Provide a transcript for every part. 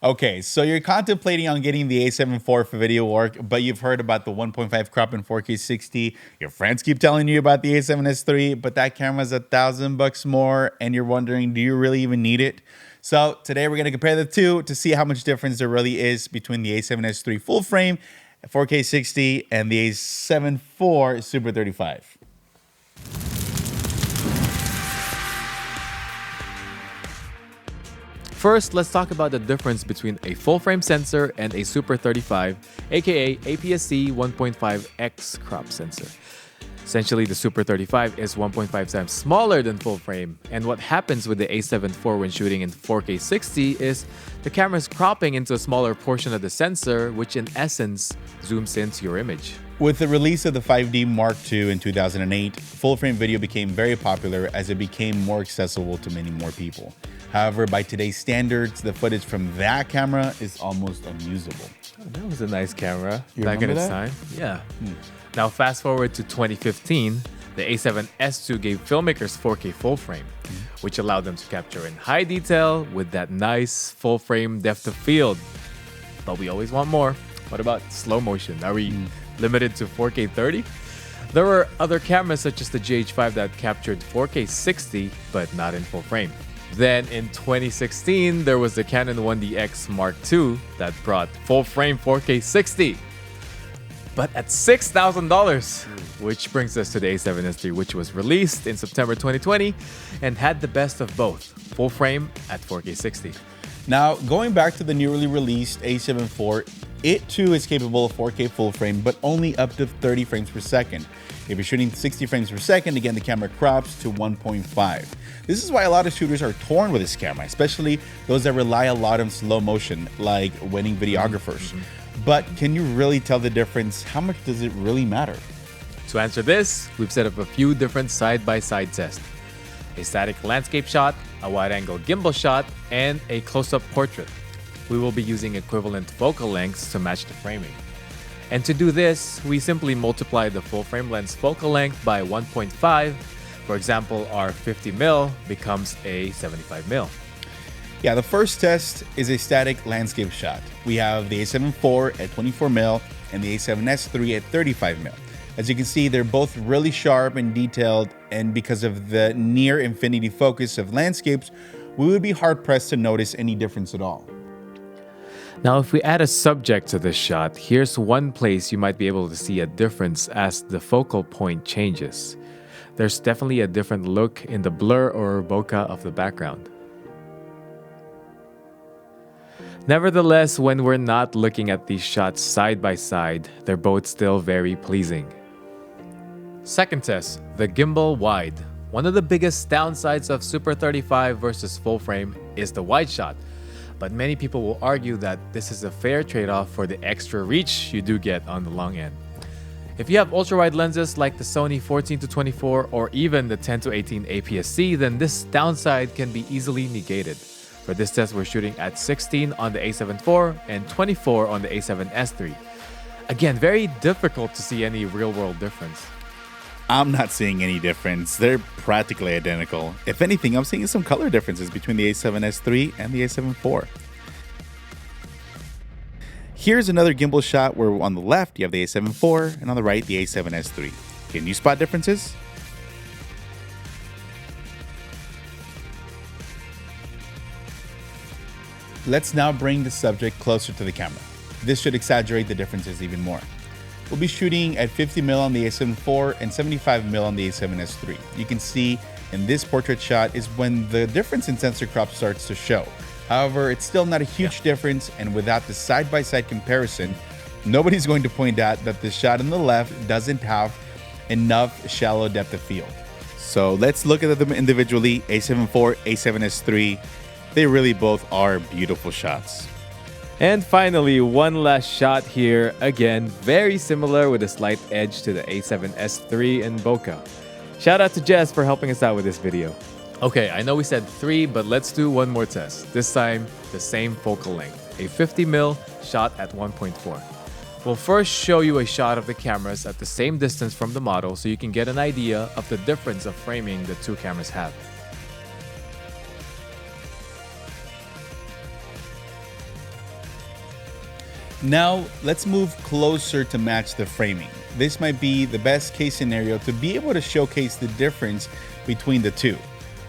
Okay, so you're contemplating on getting the A7 IV for video work, but you've heard about the 1.5 crop in 4K 60. Your friends keep telling you about the A7S III, but that camera's $1,000 more, and you're wondering, do you really even need it? So today we're gonna compare the two to see how much difference there really is between the A7S III full frame, 4K 60, and the A7 IV Super 35. First, let's talk about the difference between a full-frame sensor and a Super 35, aka APS-C 1.5x crop sensor. Essentially, the Super 35 is 1.5 times smaller than full-frame, and what happens with the A7 IV when shooting in 4K 60 is the camera is cropping into a smaller portion of the sensor, which in essence zooms into your image. With the release of the 5D Mark II in 2008, full-frame video became very popular as it became more accessible to many more people. However, by today's standards, the footage from that camera is almost unusable. Oh, that was a nice camera You back in remember its that? time. Yeah. Now, fast forward to 2015, the A7S II gave filmmakers 4K full frame, which allowed them to capture in high detail with that nice full frame depth of field. But we always want more. What about slow motion? Are we limited to 4K 30? There were other cameras such as the GH5 that captured 4K 60, but not in full frame. Then in 2016, there was the Canon 1DX Mark II that brought full frame 4K 60, but at $6,000, which brings us to the A7S III, which was released in September 2020 and had the best of both, full frame at 4K 60. Now, going back to the newly released A7 IV, it too is capable of 4K full frame, but only up to 30 frames per second. If you're shooting 60 frames per second, again, the camera crops to 1.5. This is why a lot of shooters are torn with this camera, especially those that rely a lot on slow motion, like wedding videographers. But can you really tell the difference? How much does it really matter? To answer this, we've set up a few different side-by-side tests. A static landscape shot, a wide-angle gimbal shot, and a close-up portrait. We will be using equivalent focal lengths to match the framing. And to do this, we simply multiply the full-frame lens focal length by 1.5. For example, our 50mm becomes a 75mm. Yeah, the first test is a static landscape shot. We have the A7 IV at 24mm and the A7S III at 35mm. As you can see, they're both really sharp and detailed, and because of the near infinity focus of landscapes, we would be hard-pressed to notice any difference at all. Now, if we add a subject to this shot, here's one place you might be able to see a difference as the focal point changes. There's definitely a different look in the blur or bokeh of the background. Nevertheless, when we're not looking at these shots side by side, they're both still very pleasing. Second test, the Gimbal Wide. One of the biggest downsides of Super 35 versus full frame is the wide shot, but many people will argue that this is a fair trade-off for the extra reach you do get on the long end. If you have ultra-wide lenses like the Sony 14-24 or even the 10-18 APS-C, then this downside can be easily negated. For this test, we're shooting at 16 on the A7 IV and 24 on the A7S III. Again, very difficult to see any real-world difference. I'm not seeing any difference. They're practically identical. If anything, I'm seeing some color differences between the A7S III and the A7 IV. Here's another gimbal shot where on the left you have the A7 IV and on the right the A7S III. Can you spot differences? Let's now bring the subject closer to the camera. This should exaggerate the differences even more. We'll be shooting at 50mm on the A7 IV and 75mm on the A7S III. You can see in this portrait shot is when the difference in sensor crop starts to show. However, it's still not a huge difference, and without the side-by-side comparison, nobody's going to point out that the shot on the left doesn't have enough shallow depth of field. So let's look at them individually, A7 IV, A7S III. They really both are beautiful shots. And finally, one last shot here. Again, very similar with a slight edge to the A7S III in bokeh. Shout out to Jess for helping us out with this video. Okay, I know we said 3, but let's do one more test. This time, the same focal length, a 50mm shot at 1.4. We'll first show you a shot of the cameras at the same distance from the model so you can get an idea of the difference of framing the two cameras have. Now, let's move closer to match the framing. This might be the best case scenario to be able to showcase the difference between the two.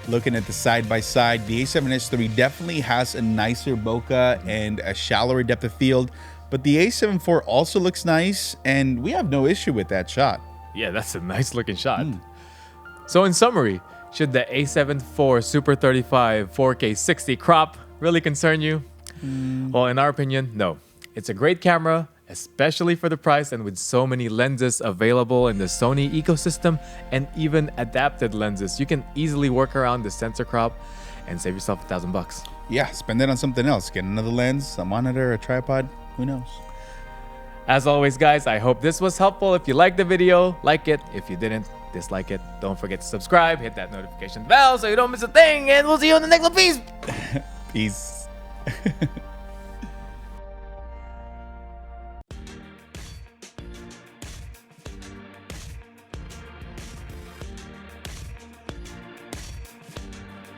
Looking at the side-by-side, the A7S III definitely has a nicer bokeh and a shallower depth of field, but the A7 IV also looks nice, and we have no issue with that shot. Yeah, that's a nice looking shot. So in summary, should the A7 IV Super 35 4K 60 crop really concern you? Well, in our opinion, no. It's a great camera, especially for the price and with so many lenses available in the Sony ecosystem and even adapted lenses. You can easily work around the sensor crop and save yourself $1,000. Yeah, spend it on something else. Get another lens, a monitor, a tripod, who knows? As always, guys, I hope this was helpful. If you liked the video, like it. If you didn't, dislike it. Don't forget to subscribe, hit that notification bell so you don't miss a thing, and we'll see you in the next one. Peace. Peace.